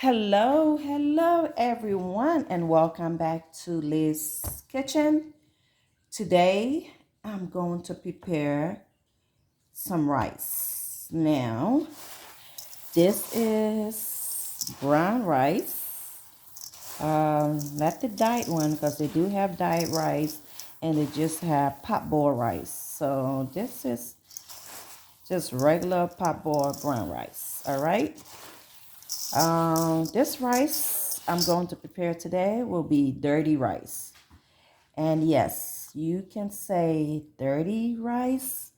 Hello, everyone, and welcome back to Liz's Kitchen. Today, I'm going to prepare some rice. Now, this is brown rice, not the diet one because they do have diet rice and they just have pot boiled rice. So, this is just regular pot boiled brown rice. All right. This rice I'm going to prepare today will be dirty rice. And yes, you can say dirty rice.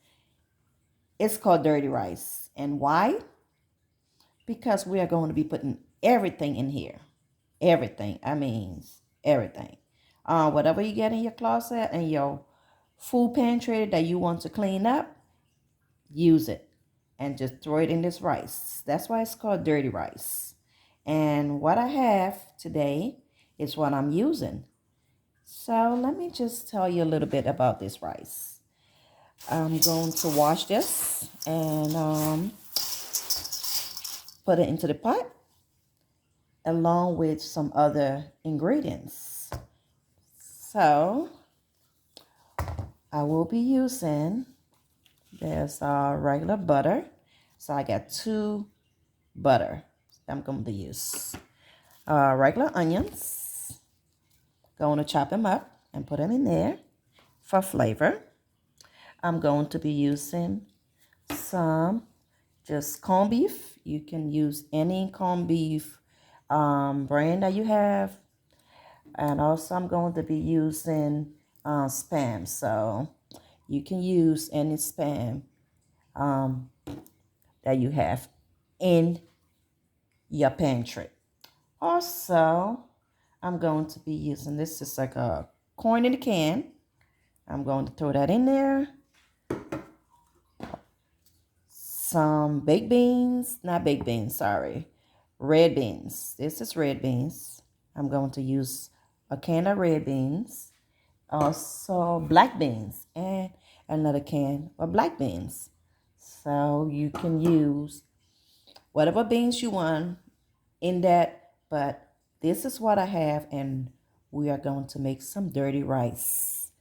It's called dirty rice. And why? Because we are going to be putting everything in here. Everything. I mean, everything. Whatever you get in your closet and your food pantry that you want to clean up, use it and just throw it in this rice. That's why it's called dirty rice. And what I have today is what I'm using. So let me just tell you a little bit about this rice. I'm going to wash this and put it into the pot along with some other ingredients. So I will be using, there's regular butter. So I got two butter I'm going to use. Regular onions. Going to chop them up and put them in there for flavor. I'm going to be using some just corned beef. You can use any corned beef brand that you have. And also I'm going to be using Spam. So you can use any Spam um, that you have in your pantry. Also, I'm going to be using, this is like a corn in a can. I'm going to throw that in there. Some baked beans, not baked beans, sorry. Red beans. This is red beans. I'm going to use a can of red beans. Also black beans and another can of black beans. So you can use whatever beans you want in that, but this is what I have, and we are going to make some dirty rice.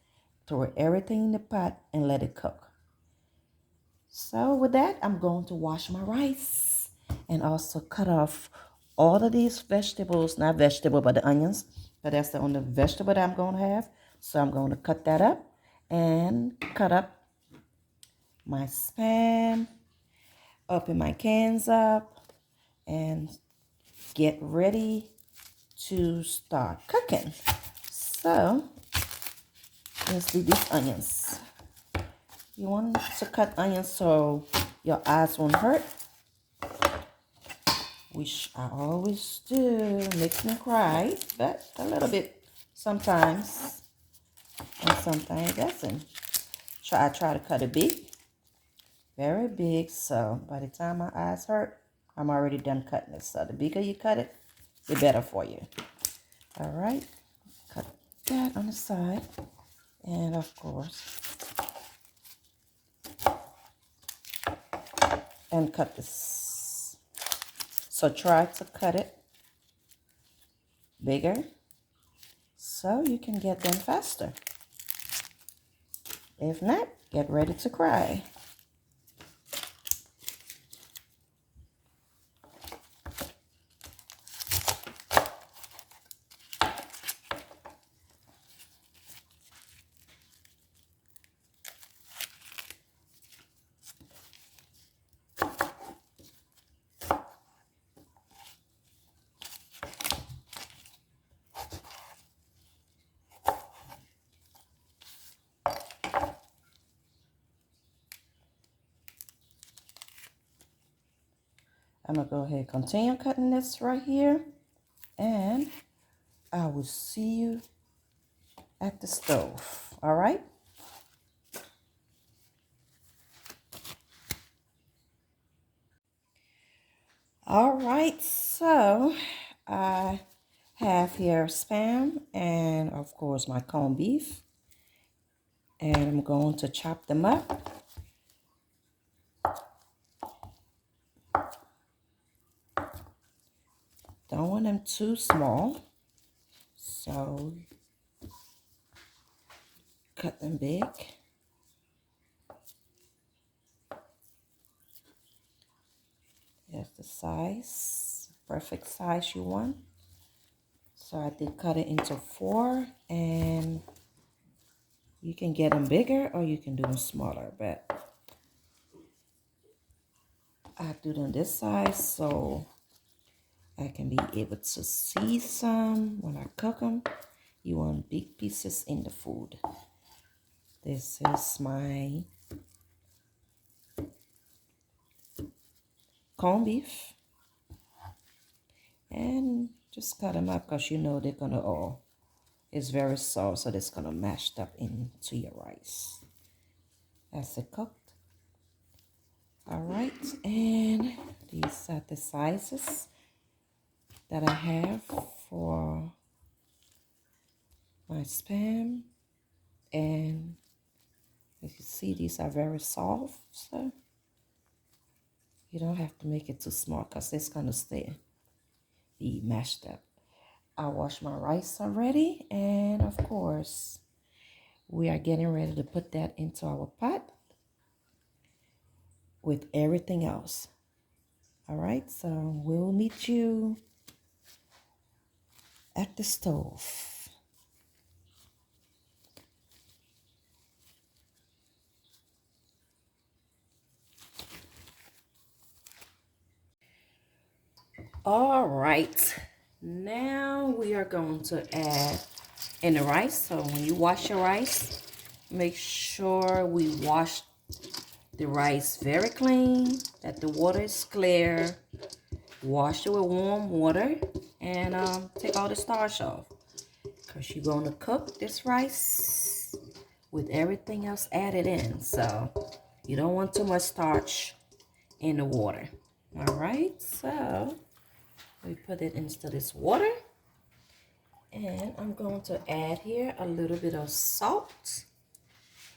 Throw everything in the pot and let it cook. So with that, I'm going to wash my rice and also cut off all of these vegetables, not vegetable, but the onions. But that's the only vegetable that I'm going to have. So I'm going to cut that up and cut up my Spam, open my cans up, and get ready to start cooking. So let's do these onions. You want to cut onions so your eyes won't hurt, which I always do. Makes me cry, but a little bit sometimes, and sometimes it doesn't. I try to cut it big, very big, so by the time my eyes hurt, I'm already done cutting it. So the bigger you cut it, the better for you. All right, cut that on the side, and of course, and cut this. So try to cut it bigger so you can get them faster. If not, get ready to cry. I'm going to go ahead and continue cutting this right here. And I will see you at the stove. All right? All right. So I have here Spam and, of course, my corned beef. And I'm going to chop them up. Don't want them too small. So cut them big. Here's the size, perfect size you want. So I did cut it into 4, and you can get them bigger or you can do them smaller, but I do them this size so I can be able to see some when I cook them. You want big pieces in the food. This is my corned beef. And just cut them up because you know they're gonna all, it's very soft, so it's gonna mash up into your rice. That's it cooked. All right, and these are the sizes that I have for my Spam. And as you see, these are very soft, so you don't have to make it too small because it's gonna be mashed up. I washed my rice already, and of course, we are getting ready to put that into our pot with everything else. All right, so we'll meet you at the stove. All right, now we are going to add in the rice. So when you wash your rice, make sure we wash the rice very clean, that the water is clear. Wash it with warm water and take all the starch off, because you're going to cook this rice with everything else added in. So you don't want too much starch in the water. All right, so we put it into this water, and I'm going to add here a little bit of salt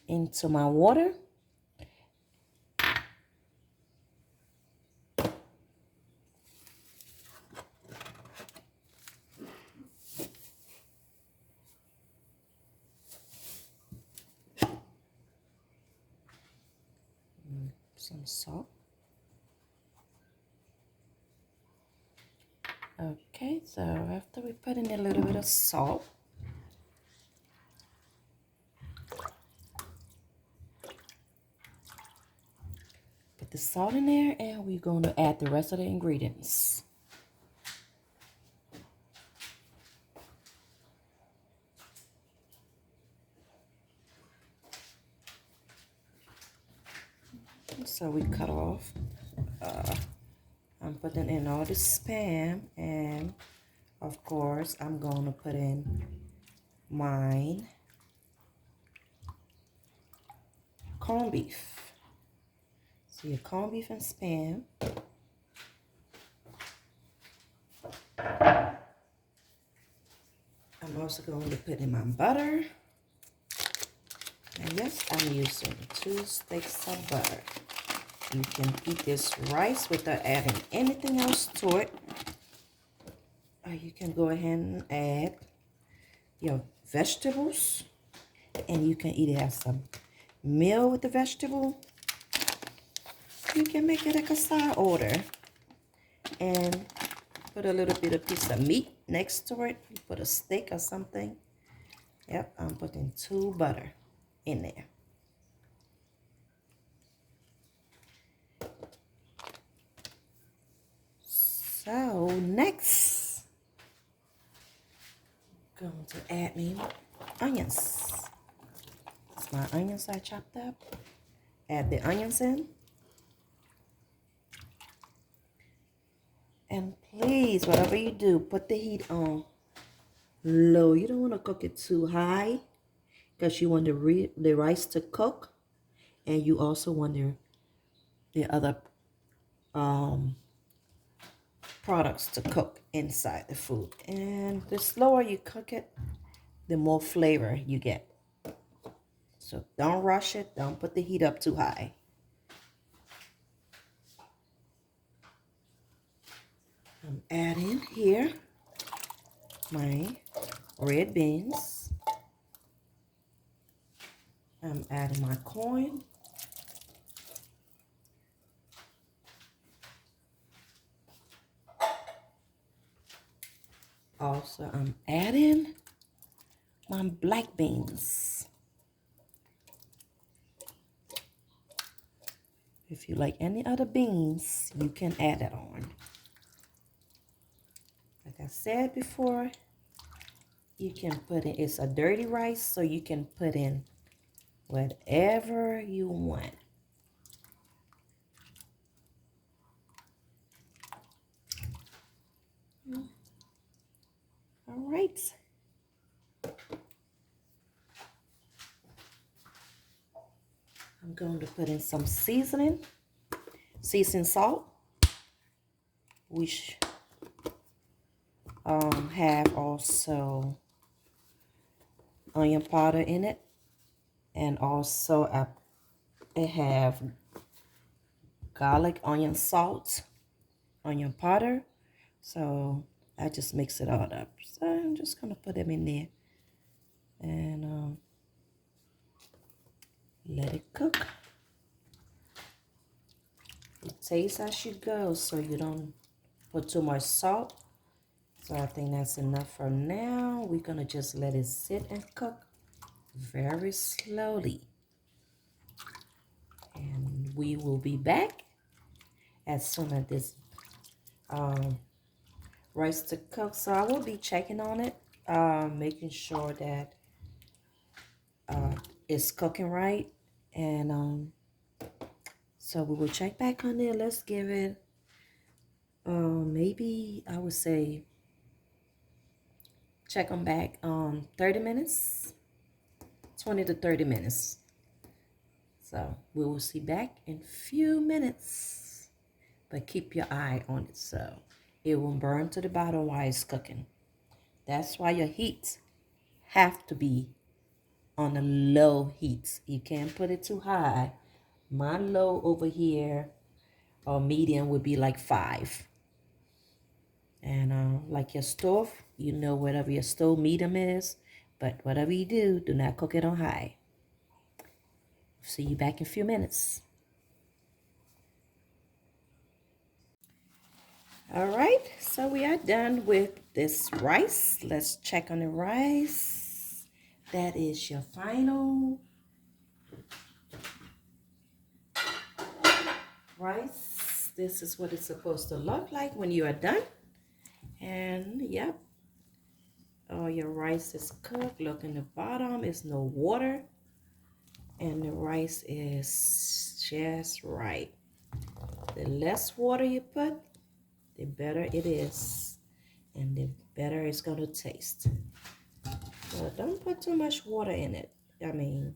into my water. Some salt. Okay, so after we put in a little bit of salt, put the salt in there, and we're going to add the rest of the ingredients. So we cut off. I'm putting in all the Spam, and of course I'm going to put in my corned beef. So your corned beef and Spam. I'm also going to put in my butter. And yes, I'm using 2 sticks of butter. You can eat this rice without adding anything else to it. Or you can go ahead and add your vegetables. And you can either have some meal with the vegetable. You can make it like a side order. And put a little bit of piece of meat next to it. You put a steak or something. Yep, I'm putting 2 butter in there. So next, I'm going to add me onions. It's my onions I chopped up. Add the onions in. And please, whatever you do, put the heat on low. You don't want to cook it too high, because you want the rice to cook, and you also want the other products to cook inside the food. And the slower you cook it, the more flavor you get. So don't rush it. Don't put the heat up too high. I'm add in here my red beans. I'm adding my corn. Also, I'm adding my black beans. If you like any other beans, you can add that on. Like I said before, you can put in, it's a dirty rice, so you can put in whatever you want. All right. I'm going to put in some seasoning salt, which have also onion powder in it, and also I have garlic, onion salt, onion powder. So I just mix it all up. So I'm just gonna put them in there and let it cook. It tastes as you go, so you don't put too much salt. So I think that's enough for now. We're gonna just let it sit and cook very slowly. And we will be back as soon as this rice to cook. So I will be checking on it, making sure that it's cooking right. And so we will check back on it. Let's give it maybe I would say check them back 30 minutes, 20 to 30 minutes. So we will see back in a few minutes, but keep your eye on it so it won't burn to the bottom while it's cooking. That's why your heat have to be on a low heat. You can't put it too high. My low over here or medium would be like 5. And like your stove, you know, whatever your stove medium is, but whatever you do not cook it on high. See you back in a few minutes. All right, so we are done with this rice. Let's check on the rice. That is your final rice. This is what it's supposed to look like when you are done. And yep, all your rice is cooked. Look in the bottom, it's no water. And the rice is just right. The less water you put, the better it is. And the better it's going to taste. So don't put too much water in it. I mean,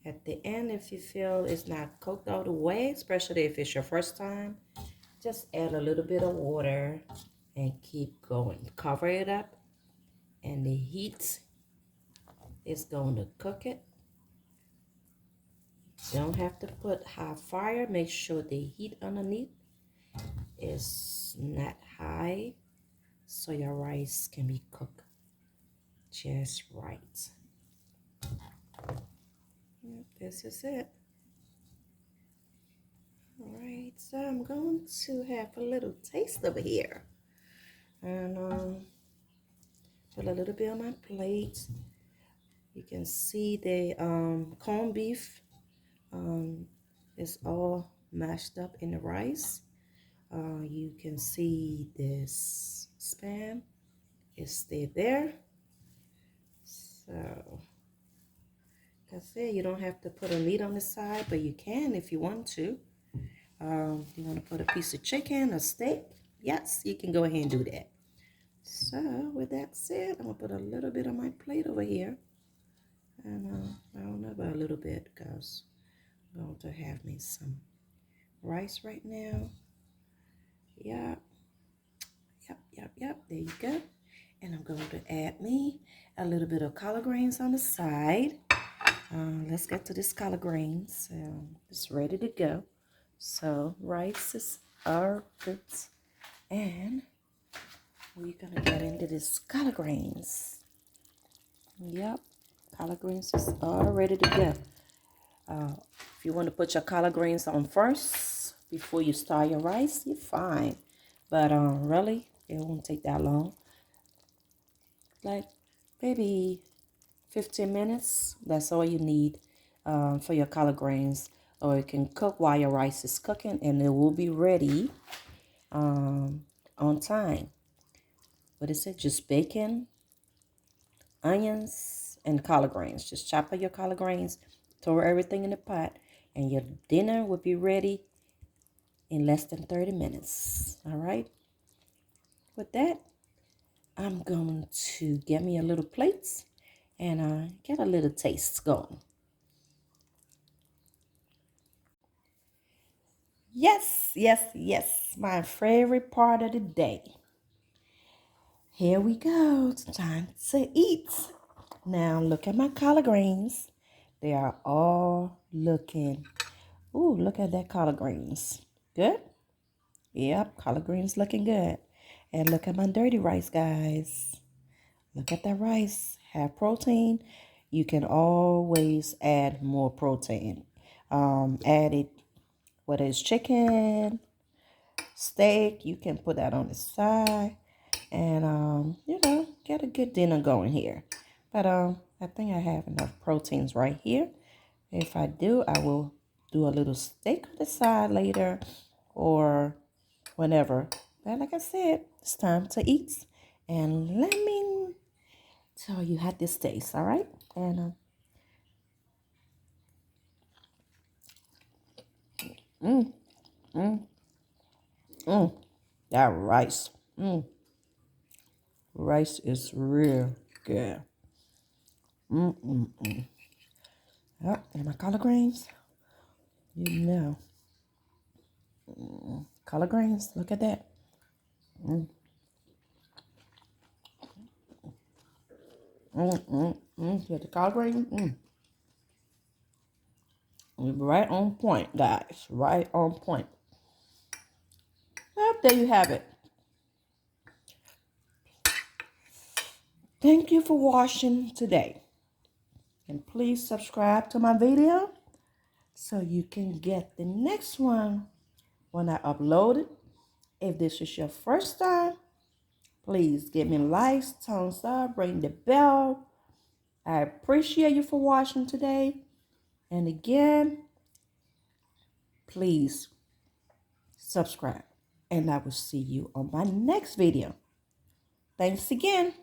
at the end, if you feel it's not cooked all the way, especially if it's your first time, just add a little bit of water and keep going. Cover it up, and the heat is going to cook it. You don't have to put high fire. Make sure the heat underneath is not high so your rice can be cooked just right. Yep, this is it. All right, so I'm going to have a little taste over here and put a little bit on my plate. You can see the corned beef is all mashed up in the rice. You can see this spam is still there. So, like I said, you don't have to put a meat on the side, but you can if you want to. You want to put a piece of chicken, a steak? Yes, you can go ahead and do that. So, with that said, I'm going to put a little bit on my plate over here. And I don't know about a little bit because I'm going to have me some rice right now. Yep. There you go. And I'm going to add me a little bit of collard greens on the side. Let's get to this collard greens. It's ready to go. So rice is are good, and we're gonna get into this collard greens. Yep, collard greens is all ready to go. If you want to put your collard greens on first before you start your rice, you're fine. But really, it won't take that long. Like maybe 15 minutes. That's all you need for your collard greens. Or you can cook while your rice is cooking, and it will be ready on time. What is it? Just bacon, onions, and collard greens. Just chop up your collard greens, throw everything in the pot, and your dinner will be ready in less than 30 minutes. All right. With that, I'm going to get me a little plate and get a little taste going. Yes, yes, yes. My favorite part of the day. Here we go. It's time to eat. Now look at my collard greens. They are all looking. Ooh, look at that collard greens. Good? Yep, collard greens looking good. And look at my dirty rice, guys. Look at that rice. Have protein. You can always add more protein. Add it, whether it's chicken, steak, you can put that on the side. And, get a good dinner going here. But I think I have enough proteins right here. If I do, I will do a little steak on the side later or whenever. But like I said, it's time to eat. And let me tell you how this tastes, all right? And that rice. Rice is real good. Yep, and my collard greens. You know. Collard greens, look at that. Get the collard greens. Right on point, guys. Right on point. Well, there you have it. Thank you for watching today. And please subscribe to my video so you can get the next one when I upload it. If this is your first time, please give me likes, thumbs up, ring the bell. I appreciate you for watching today. And again, please subscribe. And I will see you on my next video. Thanks again.